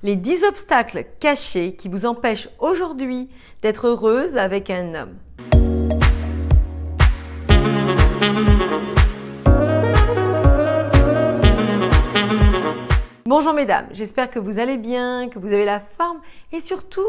Les 10 obstacles cachés qui vous empêchent aujourd'hui d'être heureuse avec un homme. Bonjour mesdames, j'espère que vous allez bien, que vous avez la forme et surtout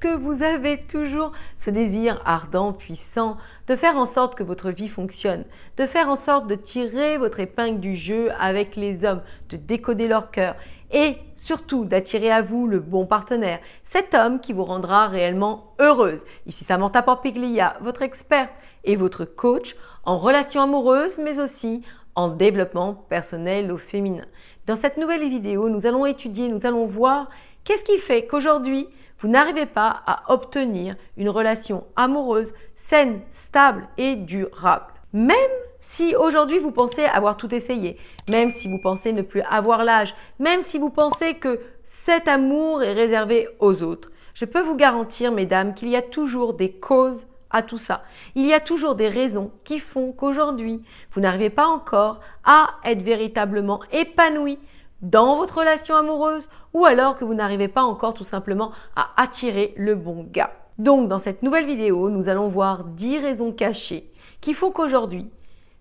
que vous avez toujours ce désir ardent, puissant, de faire en sorte que votre vie fonctionne, de faire en sorte de tirer votre épingle du jeu avec les hommes, de décoder leur cœur et surtout d'attirer à vous le bon partenaire, cet homme qui vous rendra réellement heureuse. Ici Samantha Porpiglia, votre experte et votre coach en relations amoureuses mais aussi en développement personnel au féminin. Dans cette nouvelle vidéo, nous allons étudier, nous allons voir qu'est-ce qui fait qu'aujourd'hui, vous n'arrivez pas à obtenir une relation amoureuse, saine, stable et durable. Même si aujourd'hui vous pensez avoir tout essayé, même si vous pensez ne plus avoir l'âge, même si vous pensez que cet amour est réservé aux autres, je peux vous garantir, mesdames, qu'il y a toujours des causes à tout ça. Il y a toujours des raisons qui font qu'aujourd'hui, vous n'arrivez pas encore à être véritablement épanoui dans votre relation amoureuse ou alors que vous n'arrivez pas encore tout simplement à attirer le bon gars. Donc, dans cette nouvelle vidéo, nous allons voir 10 raisons cachées qui font qu'aujourd'hui,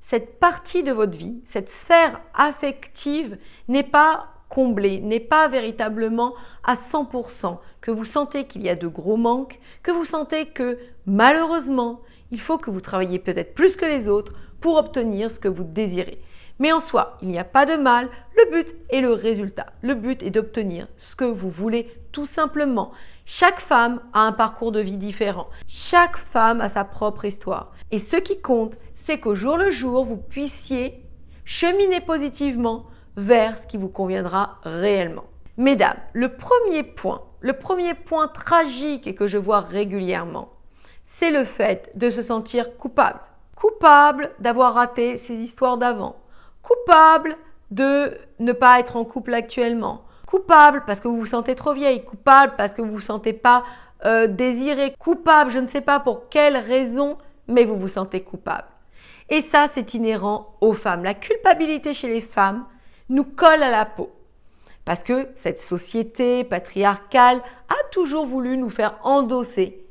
cette partie de votre vie, cette sphère affective n'est pas comblée, n'est pas véritablement à 100%, que vous sentez qu'il y a de gros manques, que vous sentez que malheureusement, il faut que vous travailliez peut-être plus que les autres pour obtenir ce que vous désirez. Mais en soi, il n'y a pas de mal, le but est le résultat. Le but est d'obtenir ce que vous voulez tout simplement. Chaque femme a un parcours de vie différent. Chaque femme a sa propre histoire. Et ce qui compte, c'est qu'au jour le jour, vous puissiez cheminer positivement vers ce qui vous conviendra réellement. Mesdames, le premier point tragique et que je vois régulièrement, c'est le fait de se sentir coupable. Coupable d'avoir raté ses histoires d'avant. Coupable de ne pas être en couple actuellement. Coupable parce que vous vous sentez trop vieille. Coupable parce que vous ne vous sentez pas désirée. Coupable, je ne sais pas pour quelle raison, mais vous vous sentez coupable. Et ça, c'est inhérent aux femmes. La culpabilité chez les femmes nous colle à la peau. Parce que cette société patriarcale a toujours voulu nous faire endosser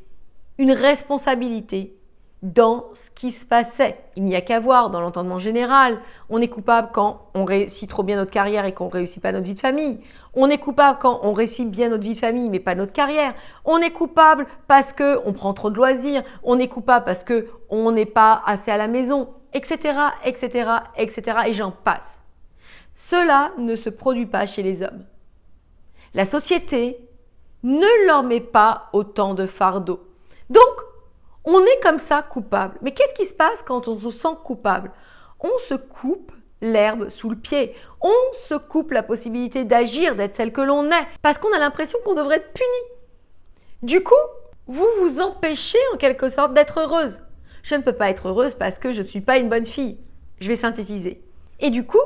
une responsabilité dans ce qui se passait. Il n'y a qu'à voir dans l'entendement général. On est coupable quand on réussit trop bien notre carrière et qu'on ne réussit pas notre vie de famille. On est coupable quand on réussit bien notre vie de famille mais pas notre carrière. On est coupable parce qu'on prend trop de loisirs. On est coupable parce qu'on n'est pas assez à la maison, etc., etc., etc. et j'en passe. Cela ne se produit pas chez les hommes. La société ne leur met pas autant de fardeau. Donc, on est comme ça coupable. Mais qu'est-ce qui se passe quand on se sent coupable? On se coupe l'herbe sous le pied. On se coupe la possibilité d'agir, d'être celle que l'on est. Parce qu'on a l'impression qu'on devrait être puni. Du coup, vous vous empêchez en quelque sorte d'être heureuse. Je ne peux pas être heureuse parce que je ne suis pas une bonne fille. Je vais synthétiser. Et du coup,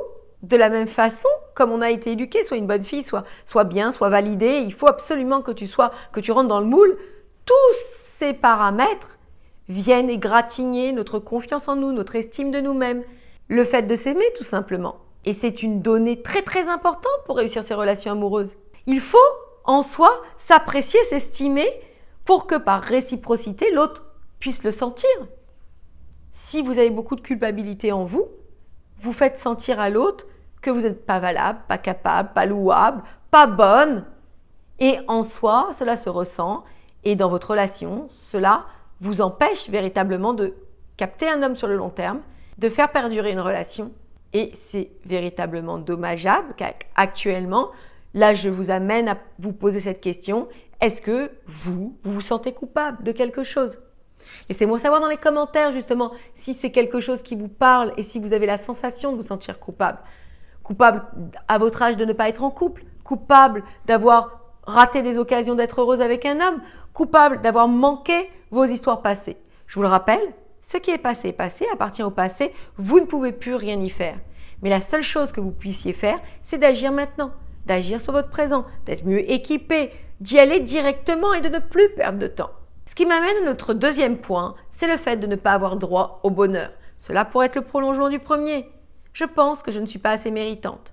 de la même façon, comme on a été éduqué, sois une bonne fille, sois bien, sois validée, il faut absolument que tu rentres dans le moule. Tous ces paramètres viennent égratigner notre confiance en nous, notre estime de nous-mêmes, le fait de s'aimer tout simplement. Et c'est une donnée très très importante pour réussir ses relations amoureuses. Il faut en soi s'apprécier, s'estimer pour que par réciprocité, l'autre puisse le sentir. Si vous avez beaucoup de culpabilité en vous, vous faites sentir à l'autre que vous n'êtes pas valable, pas capable, pas louable, pas bonne. Et en soi, cela se ressent. Et dans votre relation, cela vous empêche véritablement de capter un homme sur le long terme, de faire perdurer une relation. Et c'est véritablement dommageable qu'actuellement, là, je vous amène à vous poser cette question. Est-ce que vous vous sentez coupable de quelque chose? Laissez-moi savoir dans les commentaires justement si c'est quelque chose qui vous parle et si vous avez la sensation de vous sentir coupable. Coupable à votre âge de ne pas être en couple, coupable d'avoir raté des occasions d'être heureuse avec un homme, coupable d'avoir manqué vos histoires passées. Je vous le rappelle, ce qui est passé, appartient au passé, vous ne pouvez plus rien y faire. Mais la seule chose que vous puissiez faire, c'est d'agir maintenant, d'agir sur votre présent, d'être mieux équipé, d'y aller directement et de ne plus perdre de temps. Ce qui m'amène à notre deuxième point, c'est le fait de ne pas avoir droit au bonheur. Cela pourrait être le prolongement du premier. Je pense que je ne suis pas assez méritante.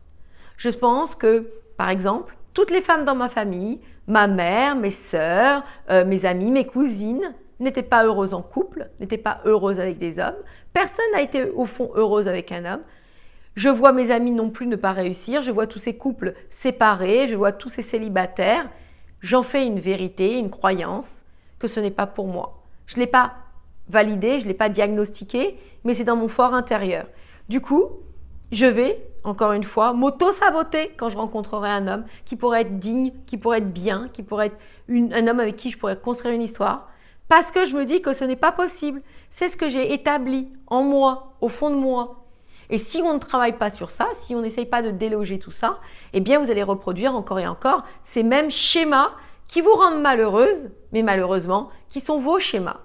Je pense que, par exemple, toutes les femmes dans ma famille, ma mère, mes sœurs, mes amis, mes cousines, n'étaient pas heureuses en couple, n'étaient pas heureuses avec des hommes. Personne n'a été au fond heureuse avec un homme. Je vois mes amis non plus ne pas réussir, je vois tous ces couples séparés, je vois tous ces célibataires. J'en fais une vérité, une croyance que ce n'est pas pour moi. Je ne l'ai pas validé, je ne l'ai pas diagnostiqué, mais c'est dans mon fort intérieur. Du coup, je vais, encore une fois, m'auto-saboter quand je rencontrerai un homme qui pourrait être digne, qui pourrait être bien, qui pourrait être un homme avec qui je pourrais construire une histoire. Parce que je me dis que ce n'est pas possible. C'est ce que j'ai établi en moi, au fond de moi. Et si on ne travaille pas sur ça, si on n'essaye pas de déloger tout ça, eh bien vous allez reproduire encore et encore ces mêmes schémas qui vous rendent malheureuse, mais malheureusement, qui sont vos schémas.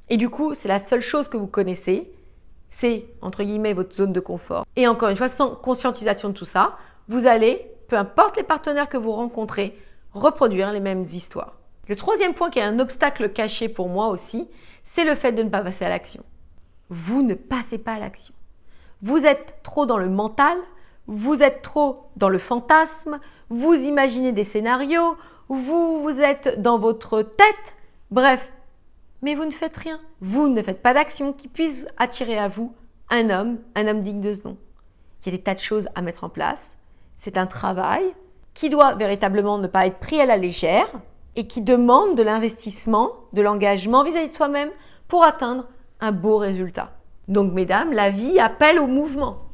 Et du coup, c'est la seule chose que vous connaissez, c'est, entre guillemets, votre zone de confort. Et encore une fois, sans conscientisation de tout ça, vous allez, peu importe les partenaires que vous rencontrez, reproduire les mêmes histoires. Le troisième point qui est un obstacle caché pour moi aussi, c'est le fait de ne pas passer à l'action. Vous ne passez pas à l'action. Vous êtes trop dans le mental, vous êtes trop dans le fantasme, vous imaginez des scénarios, vous êtes dans votre tête, bref. Mais vous ne faites rien. Vous ne faites pas d'action qui puisse attirer à vous un homme digne de ce nom. Il y a des tas de choses à mettre en place. C'est un travail qui doit véritablement ne pas être pris à la légère et qui demande de l'investissement, de l'engagement vis-à-vis de soi-même pour atteindre un beau résultat. Donc, mesdames, la vie appelle au mouvement.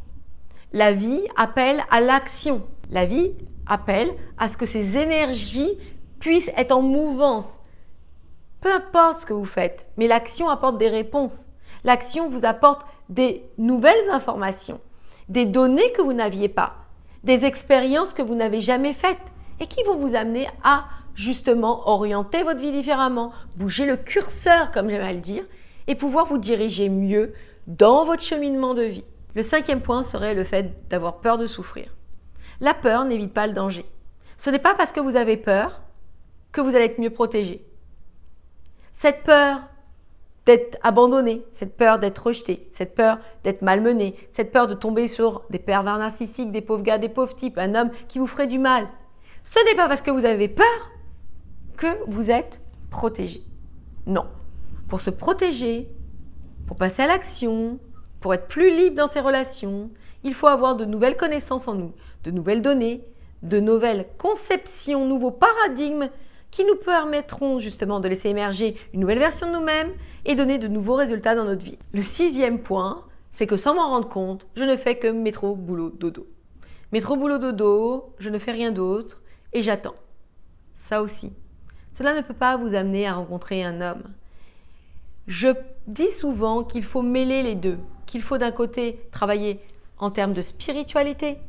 La vie appelle à l'action. La vie appelle à ce que ces énergies puissent être en mouvance. Peu importe ce que vous faites, mais l'action apporte des réponses. L'action vous apporte des nouvelles informations, des données que vous n'aviez pas, des expériences que vous n'avez jamais faites et qui vont vous amener à justement orienter votre vie différemment, bouger le curseur, comme j'aime à le dire, et pouvoir vous diriger mieux dans votre cheminement de vie. Le cinquième point serait le fait d'avoir peur de souffrir. La peur n'évite pas le danger. Ce n'est pas parce que vous avez peur que vous allez être mieux protégé. Cette peur d'être abandonné, cette peur d'être rejeté, cette peur d'être malmené, cette peur de tomber sur des pervers narcissiques, des pauvres gars, des pauvres types, un homme qui vous ferait du mal. Ce n'est pas parce que vous avez peur que vous êtes protégé. Non. Pour se protéger, pour passer à l'action, pour être plus libre dans ses relations, il faut avoir de nouvelles connaissances en nous, de nouvelles données, de nouvelles conceptions, nouveaux paradigmes qui nous permettront justement de laisser émerger une nouvelle version de nous-mêmes et donner de nouveaux résultats dans notre vie. Le sixième point, c'est que sans m'en rendre compte, je ne fais que métro, boulot, dodo. Métro, boulot, dodo, je ne fais rien d'autre et j'attends. Ça aussi. Cela ne peut pas vous amener à rencontrer un homme. Je dis souvent qu'il faut mêler les deux, qu'il faut d'un côté travailler en termes de spiritualité,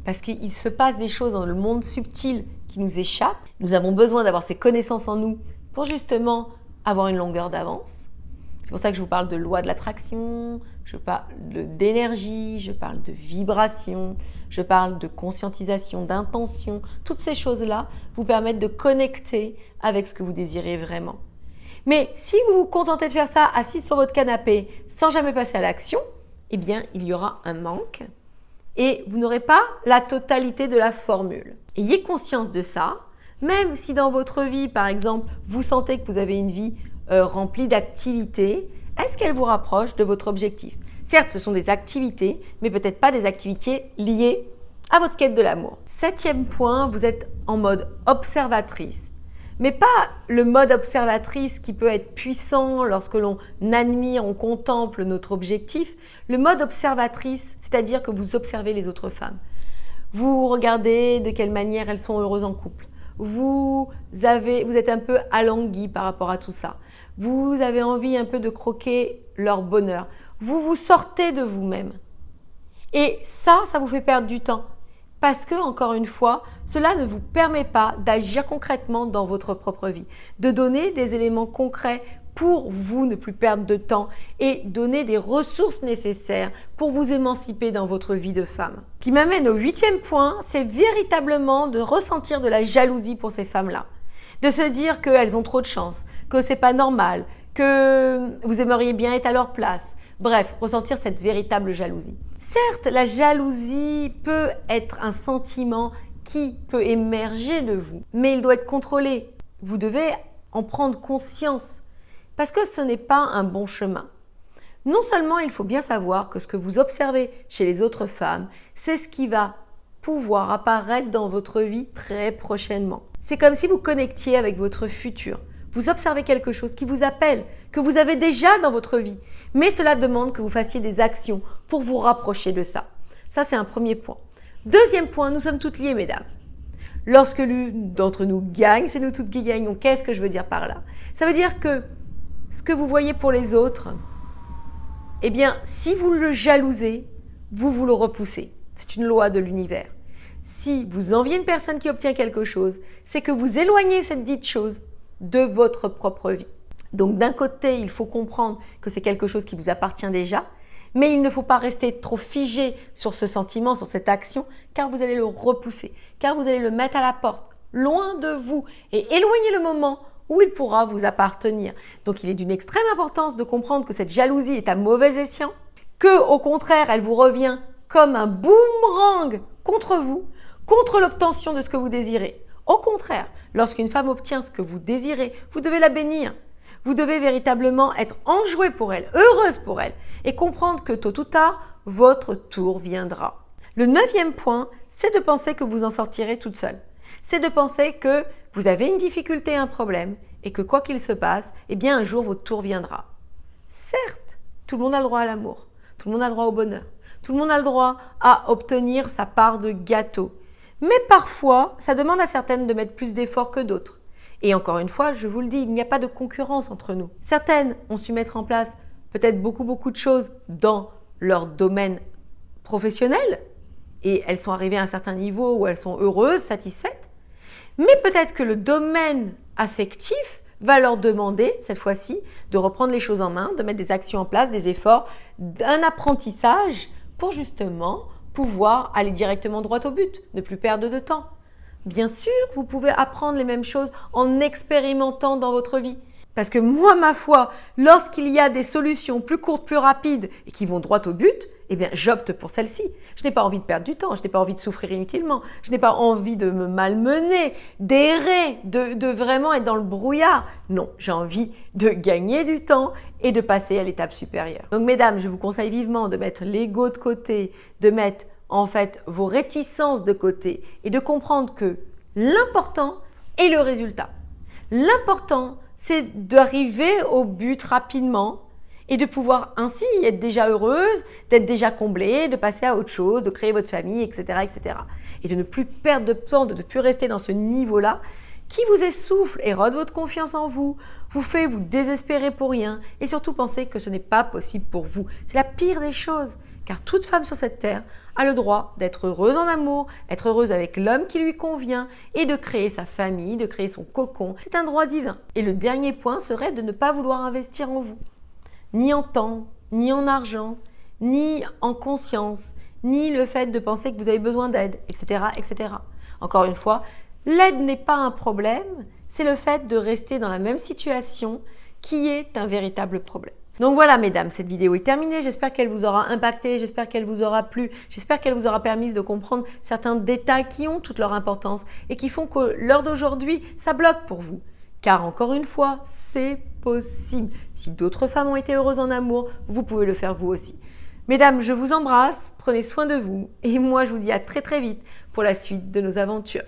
parce qu'il se passe des choses dans le monde subtil qui nous échappent. Nous avons besoin d'avoir ces connaissances en nous pour justement avoir une longueur d'avance. C'est pour ça que je vous parle de loi de l'attraction, je parle d'énergie, je parle de vibration, je parle de conscientisation, d'intention. Toutes ces choses-là vous permettent de connecter avec ce que vous désirez vraiment. Mais si vous vous contentez de faire ça assis sur votre canapé sans jamais passer à l'action, eh bien, il y aura un manque et vous n'aurez pas la totalité de la formule. Ayez conscience de ça, même si dans votre vie, par exemple, vous sentez que vous avez une vie remplie d'activités, est-ce qu'elle vous rapproche de votre objectif? Certes, ce sont des activités, mais peut-être pas des activités liées à votre quête de l'amour. Septième point, vous êtes en mode observatrice. Mais pas le mode observatrice qui peut être puissant lorsque l'on admire, on contemple notre objectif. Le mode observatrice, c'est-à-dire que vous observez les autres femmes. Vous regardez de quelle manière elles sont heureuses en couple. Vous êtes un peu alangui par rapport à tout ça. Vous avez envie un peu de croquer leur bonheur. Vous vous sortez de vous-même. Et ça vous fait perdre du temps. Parce que, encore une fois, cela ne vous permet pas d'agir concrètement dans votre propre vie, de donner des éléments concrets pour vous ne plus perdre de temps et donner des ressources nécessaires pour vous émanciper dans votre vie de femme. Ce qui m'amène au huitième point, c'est véritablement de ressentir de la jalousie pour ces femmes-là. De se dire qu'elles ont trop de chance, que c'est pas normal, que vous aimeriez bien être à leur place. Bref, ressentir cette véritable jalousie. Certes, la jalousie peut être un sentiment qui peut émerger de vous, mais il doit être contrôlé. Vous devez en prendre conscience parce que ce n'est pas un bon chemin. Non seulement il faut bien savoir que ce que vous observez chez les autres femmes, c'est ce qui va pouvoir apparaître dans votre vie très prochainement. C'est comme si vous connectiez avec votre futur. Vous observez quelque chose qui vous appelle, que vous avez déjà dans votre vie, mais cela demande que vous fassiez des actions pour vous rapprocher de ça. Ça, c'est un premier point. Deuxième point, nous sommes toutes liées, mesdames. Lorsque l'une d'entre nous gagne, c'est nous toutes qui gagnons. Qu'est-ce que je veux dire par là? Ça veut dire que ce que vous voyez pour les autres, eh bien, si vous le jalousez, vous le repoussez. C'est une loi de l'univers. Si vous enviez une personne qui obtient quelque chose, c'est que vous éloignez cette dite chose de votre propre vie. Donc d'un côté, il faut comprendre que c'est quelque chose qui vous appartient déjà, mais il ne faut pas rester trop figé sur ce sentiment, sur cette action, car vous allez le repousser, car vous allez le mettre à la porte, loin de vous, et éloigner le moment où il pourra vous appartenir. Donc il est d'une extrême importance de comprendre que cette jalousie est à mauvais escient, que au contraire, elle vous revient comme un boomerang contre vous, contre l'obtention de ce que vous désirez. Au contraire, lorsqu'une femme obtient ce que vous désirez, vous devez la bénir. Vous devez véritablement être enjouée pour elle, heureuse pour elle et comprendre que tôt ou tard, votre tour viendra. Le 9e point, c'est de penser que vous en sortirez toute seule. C'est de penser que vous avez une difficulté, un problème et que quoi qu'il se passe, eh bien un jour votre tour viendra. Certes, tout le monde a le droit à l'amour, tout le monde a le droit au bonheur, tout le monde a le droit à obtenir sa part de gâteau. Mais parfois, ça demande à certaines de mettre plus d'efforts que d'autres. Et encore une fois, je vous le dis, il n'y a pas de concurrence entre nous. Certaines ont su mettre en place peut-être beaucoup de choses dans leur domaine professionnel et elles sont arrivées à un certain niveau où elles sont heureuses, satisfaites. Mais peut-être que le domaine affectif va leur demander, cette fois-ci, de reprendre les choses en main, de mettre des actions en place, des efforts, un apprentissage pour justement pouvoir aller directement droit au but, ne plus perdre de temps. Bien sûr, vous pouvez apprendre les mêmes choses en expérimentant dans votre vie. Parce que moi, ma foi, lorsqu'il y a des solutions plus courtes, plus rapides et qui vont droit au but, eh bien, j'opte pour celle-ci. Je n'ai pas envie de perdre du temps, je n'ai pas envie de souffrir inutilement, je n'ai pas envie de me malmener, d'errer, de vraiment être dans le brouillard. Non, j'ai envie de gagner du temps et de passer à l'étape supérieure. Donc, mesdames, je vous conseille vivement de mettre l'ego de côté, de mettre en fait vos réticences de côté et de comprendre que l'important est le résultat. L'important, c'est d'arriver au but rapidement et de pouvoir ainsi être déjà heureuse, d'être déjà comblée, de passer à autre chose, de créer votre famille, etc., etc. Et de ne plus perdre de temps, de ne plus rester dans ce niveau-là qui vous essouffle, érode votre confiance en vous, vous fait vous désespérer pour rien et surtout penser que ce n'est pas possible pour vous. C'est la pire des choses. Car toute femme sur cette terre a le droit d'être heureuse en amour, être heureuse avec l'homme qui lui convient et de créer sa famille, de créer son cocon. C'est un droit divin. Et le dernier point serait de ne pas vouloir investir en vous. Ni en temps, ni en argent, ni en conscience, ni le fait de penser que vous avez besoin d'aide, etc., etc. Encore une fois, l'aide n'est pas un problème, c'est le fait de rester dans la même situation qui est un véritable problème. Donc voilà mesdames, cette vidéo est terminée, j'espère qu'elle vous aura impacté, j'espère qu'elle vous aura plu, j'espère qu'elle vous aura permis de comprendre certains détails qui ont toute leur importance et qui font que l'heure d'aujourd'hui, ça bloque pour vous. Car encore une fois, c'est possible. Si d'autres femmes ont été heureuses en amour, vous pouvez le faire vous aussi. Mesdames, je vous embrasse, prenez soin de vous et moi je vous dis à très vite pour la suite de nos aventures.